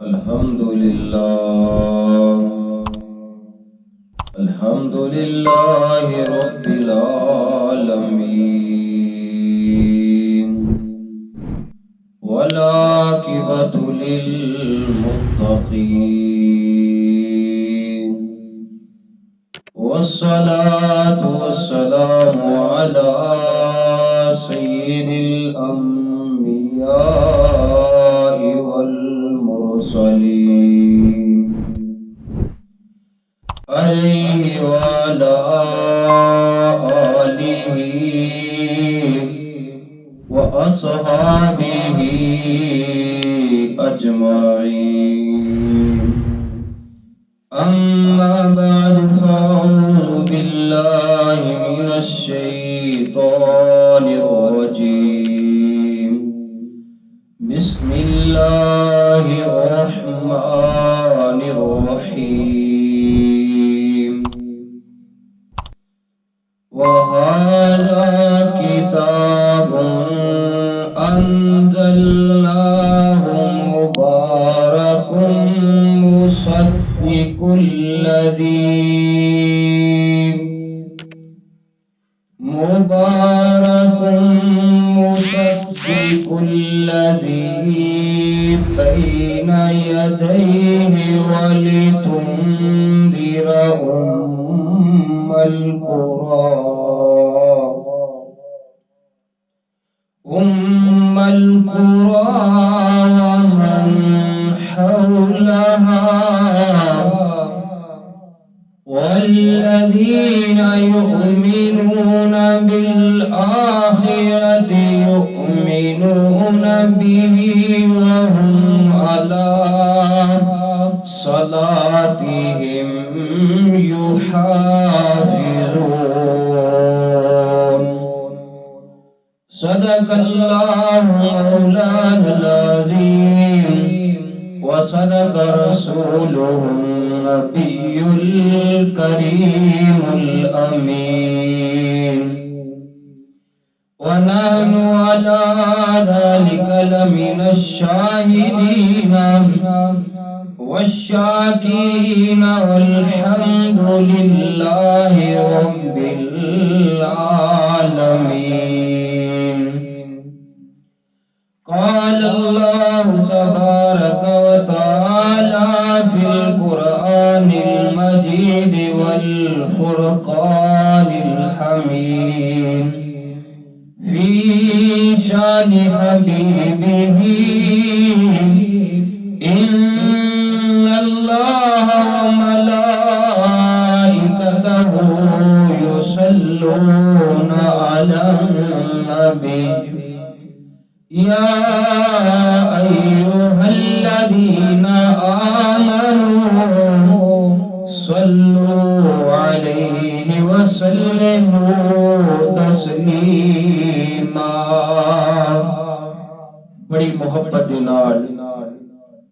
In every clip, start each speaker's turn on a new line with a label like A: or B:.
A: الحمد لله رب العالمين والعاقبة للمتقين والصلاة والسلام على سيد الأنبياء والمرسلين عليه وعلى آله وأصحابه أجمعين. أما بعد فأعوذ بالله من الشيطان الرجيم. بسم الله الرحمن الرحيم. وهذا كتاب أنزلناه مبارك مصدق الذي بين يديه ولتنذر أم القرى ومن حولها والذين يؤمنون بالآخرة يؤمنون به وهم على صلاتهم يحافظون. صدق الله مولانا العظيم وصدق رسوله النبي الكريم الأمين. ونحن على ذلك لمن الشاهدين والشاكرين والحمد لله رب العالمين. قال الله تبارك وتعالى في القرآن المجيد والفرقان الحميد في شان حبيبه: إن الله وملائكته يصلون على النبي يا أيها الذين آمنوا صلوا عليه وسلموا تسلیما. بڑی محبت نال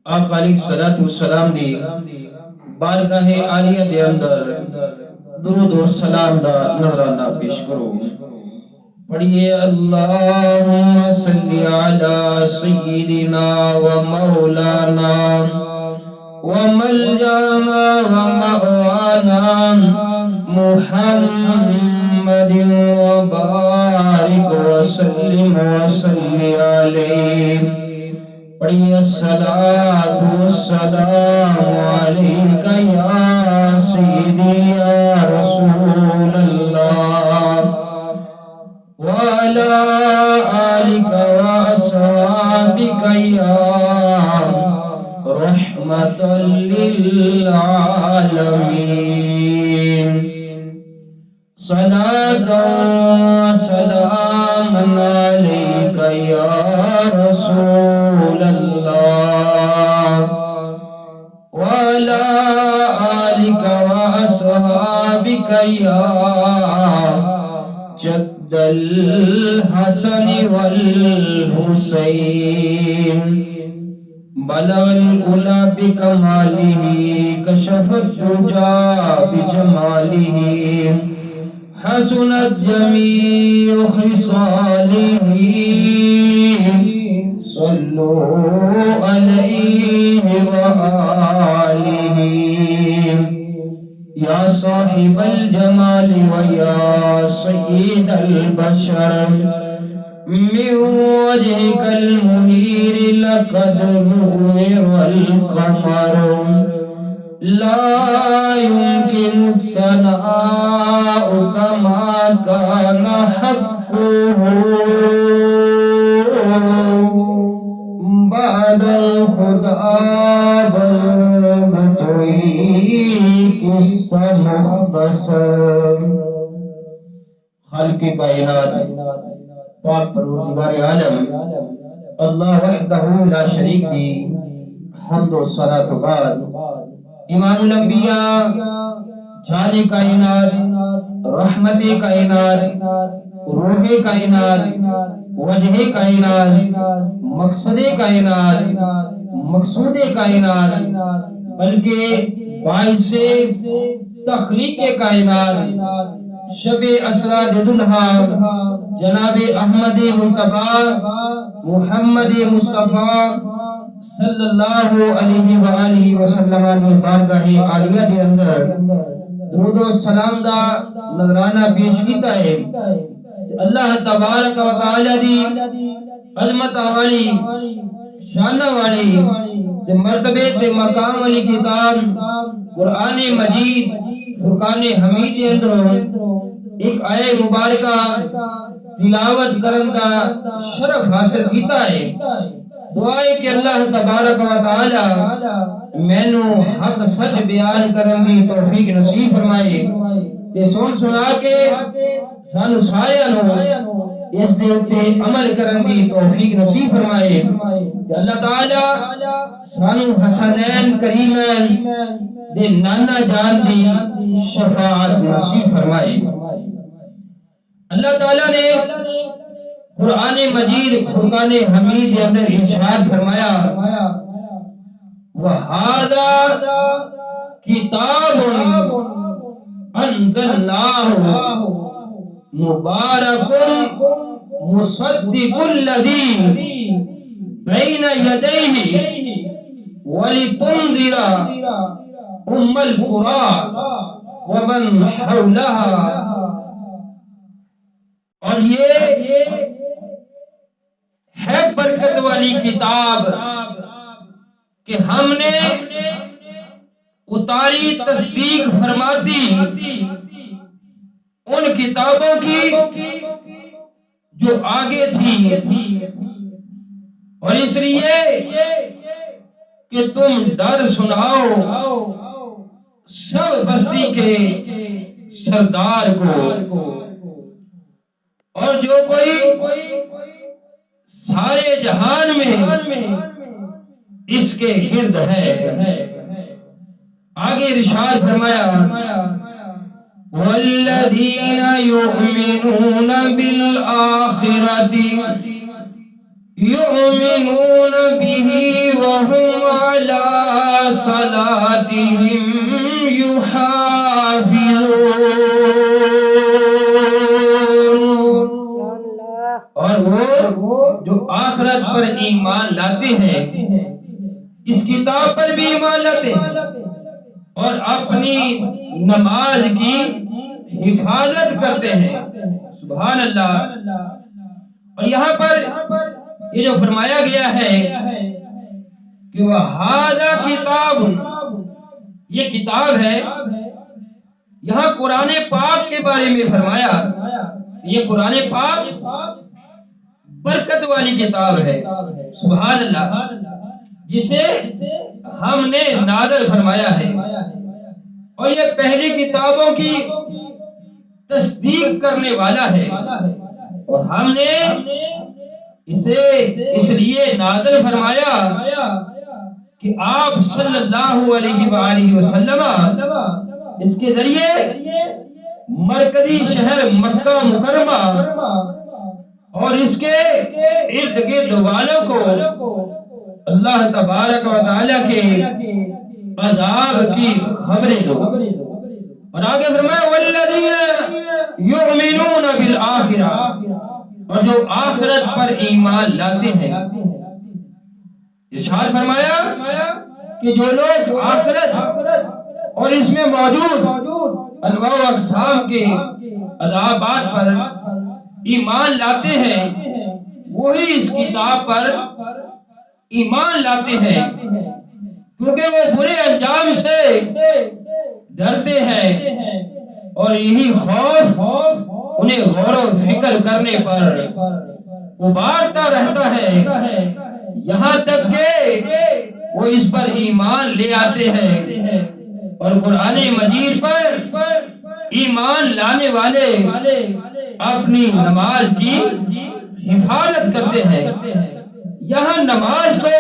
A: آقا علیہ الصلوۃ والسلام دی بارگاہ عالیہ دے اندر درود و سلام دا نذرانہ پیش کرو. پڑھیے: اللہم صلی علی سیدنا و مولانا و ملجانا و مغوانا محمد و بارک وسلم وصلی علیہ. پڑھیے: الصلاۃ والسلام علیک یا سیدی یا رسول اللہ وعلى آلك وأصحابك يا رحمة للعالمين. صلاة وسلام عليك يا رسول الله وعلى آلك وأصحابك يا جد الحسن والحسين. بلغ العلا بكماله كشف الدجى بجماله حسنت جميع خصاله. صلوا عليه عليه وآله يا صاحب الجمال ويا سيد البشر من وجهك المنير لقد نور القمر لا يمكن الثناء كما كان حقه بعد الخدا بطويك مختصر خالق کائنات پاک پروردگار عالم اللہ وحدہ لا شریک دی حمد و صلاۃ و بعد امام الانبیاء جان کائنات رحمت کائنات روح کائنات وجہ کائنات مقصد کائنات مقصود کائنات بلکہ باعث تخلیق کائنات شب اسرا دلہا جناب احمد مصطفیٰ محمد مصطفیٰ صلی اللہ علیہ وآلہ وسلم کی بارگاہ عالیہ کے اندر درود و سلام دا نظرانہ پیش کیتا ہے اللہ تبارک و تعالی دی عظمت والی شان والی مرتبے تے مقام والی کتاب قرآن مجید فرقان حمید کے اندر ایک آیہ مبارکہ تلاوت کرن کا شرف حاصل کیتا ہے دعا ہے کہ اللہ تبارک و تعالی مینو حق سچ بیان کرن دی توفیق نصیب فرمائے تے سن سنا کے سانو سارے نو اس دے اوتے عمل کرن دی توفیق نصیب فرمائے تے اللہ تعالی سانو حسنین کریمین دے نانا جان دی شفاعت نصیب فرمائے اللہ تعالی نے قرآن مجید فرقان حمید کے اندر ارشاد فرمایا وَهَذَا كِتَابٌ أَنزَلْنَاهُ مُبَارَكٌ مُصَدِّقُ الَّذِي بَيْنَ يَدَيْهِ وَلِتُنذِرَ أُمَّ الْقُرَىٰ وَمَنْ حَوْلَهَا اور یہ ہے برکت والی کتاب کہ ہم نے اتاری تصدیق فرماتی ان کتابوں کی جو آگے تھی اور اس لیے کہ تم ڈر سناؤ سب بستی کے سردار کو اور جو کوئی سارے جہان میں اس کے گرد ہے آگے ارشاد فرمایا والذین یؤمنون بالآخرة یؤمنون به وهم علی صلاتهم یحافظون اور وہ جو آخرت پر ایمان لاتے ہیں اس کتاب پر بھی ایمان لاتے ہیں اور اپنی نماز کی حفاظت کرتے ہیں سبحان اللہ اور یہاں پر یہ جو فرمایا گیا ہے کہ وَهَذَا کتاب یہ کتاب ہے یہاں قرآن پاک کے بارے میں فرمایا یہ قرآن پاک برکت والی کتاب ہے سبحان اللہ جسے ہم نے نازل فرمایا ہے اور یہ پہلی کتابوں کی تصدیق کرنے والا ہے اور ہم نے اسے اس لیے نازل فرمایا کہ آپ صلی اللہ علیہ وآلہ وسلم اس کے ذریعے مرکزی شہر مکہ مکرمہ اور اس کے ارد گرد والوں کو اللہ تبارک و تعالی کے عذاب کی خبریں دو اور آگے فرمایا والذین یؤمنون بالآخرہ اور جو آخرت پر ایمان لاتے ہیں ارشاد فرمایا کہ جو لوگ آخرت اور اس میں موجود انواع و اقسام کے عذابات پر ایمان لاتے ہیں وہی اس کتاب پر ایمان لاتے ہیں، کیونکہ وہ برے انجام سے ڈرتے ہیں اور یہی خوف انہیں غور و فکر کرنے پر ابھارتا رہتا ہے یہاں تک کہ وہ اس پر ایمان لے آتے ہیں اور قرآن مجید پر ایمان لانے والے اپنی نماز کی حفاظت کرتے ہیں۔ یہاں نماز کو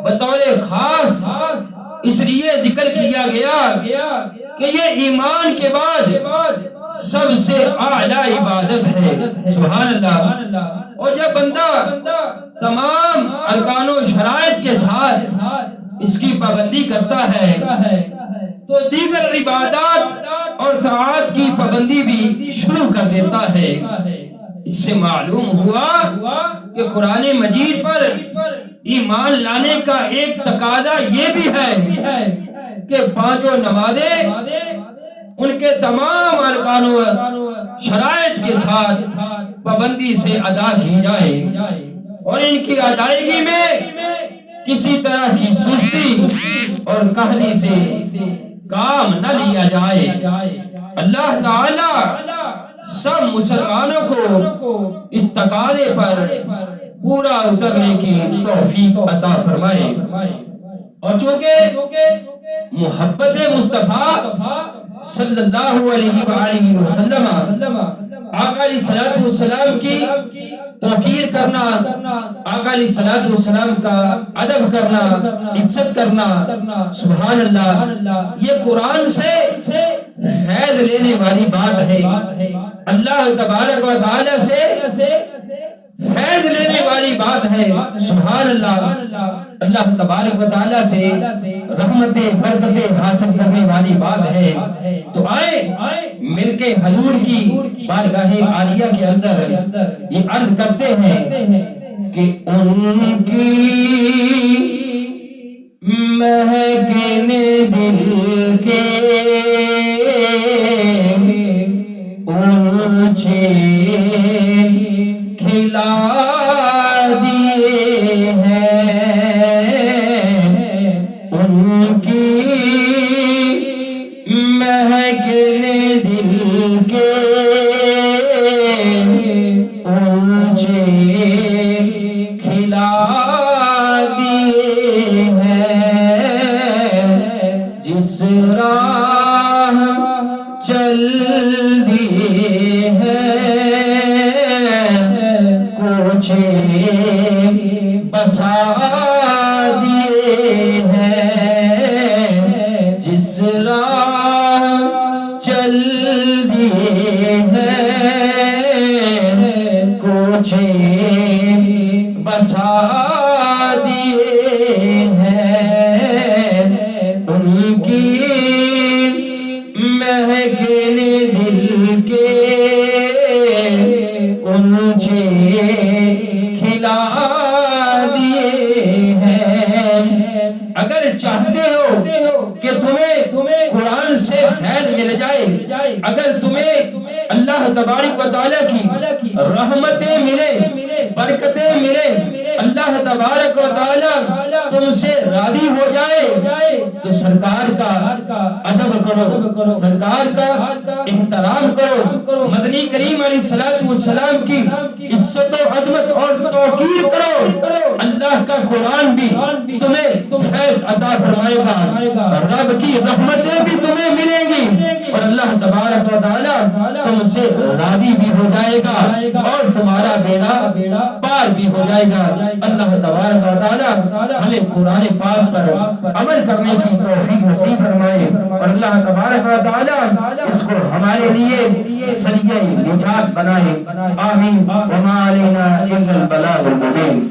A: بطور خاص اس لیے ذکر کیا گیا کہ یہ ایمان کے بعد سب سے اعلی عبادت ہے، سبحان اللہ۔ اور جب بندہ تمام ارکان و شرائط کے ساتھ اس کی پابندی کرتا ہے تو دیگر عبادات اور طاعات کی پابندی بھی شروع کر دیتا ہے۔ اس سے معلوم ہوا کہ قرآن مجید پر ایمان لانے کا ایک تقاضا یہ بھی ہے کہ پانچوں نمازیں ان کے تمام ارکان و شرائط کے ساتھ پابندی سے ادا کی جائے اور ان کی ادائیگی میں کسی طرح کی سستی اور کہنی سے کام نہ لیا جائے۔ اللہ تعالی سب مسلمانوں کو اس تقاضے پر پورا اترنے کی توفیق عطا فرمائے۔ اور چونکہ محبت مصطفیٰ صلی اللہ علیہ وآلہ وسلم آقا علیہ الصلوۃ والسلام کی توقیر کرنا، آقا علیہ الصلوۃ والسلام کا ادب کرنا، عزت کرنا، سبحان اللہ، یہ قرآن سے فیض لینے والی بات ہے۔ اللہ تبارک و تعالی سے فیض لینے والی بات ہے، سبحان اللہ۔ اللہ تبارک و تعالی سے رحمتیں برکتیں حاصل کرنے والی بات ہے۔ تو آئے مل کے حضور کی بارگاہ عالیہ کے اندر یہ عرض کرتے ہیں کہ ان کی مہکنے دل کے اونچے کھلا دیے ہیں، ان کی مہکنے دل کے اونچے کھلا دیے ہیں، جس راہ چل دیے ہیں کوچے بسا دیے ہیں، جس راہ چل دیے ہیں کوچے بسا دیے ہیں، ان کی مہکنے دل کے اونچے کھلا دیے ہیں۔ اگر چاہتے ہو کہ تمہیں قرآن سے فیض مل جائے، اگر تمہیں اللہ تبارک و تعالیٰ کی رحمتیں ملے، برکتیں ملے، اللہ تبارک و تعالیٰ تم سے راضی ہو جائے تو سرکار کا ادب کرو، سرکار کا احترام کرو، مدنی کریم علیہ الصلوۃ والسلام کی عزت و عظمت اور توقیر کرو۔ اللہ کا قرآن بھی تمہیں فیض عطا فرمائے گا، رب کی رحمتیں بھی تمہیں ملیں گی اور اللہ تبارک و تعالیٰ تم سے راضی بھی ہو جائے گا اور تمہارا بیڑا پار بھی ہو جائے گا۔ اللہ تبارک و تعالیٰ ہمیں قرآن پاک پر عمل کرنے کی توفیق نصیب فرمائے اور اللہ تبارک و تعالیٰ اس کو ہمارے لیے ذریعہ نجات بنائے، آمین۔ وما علینا الا البلاغ المبین۔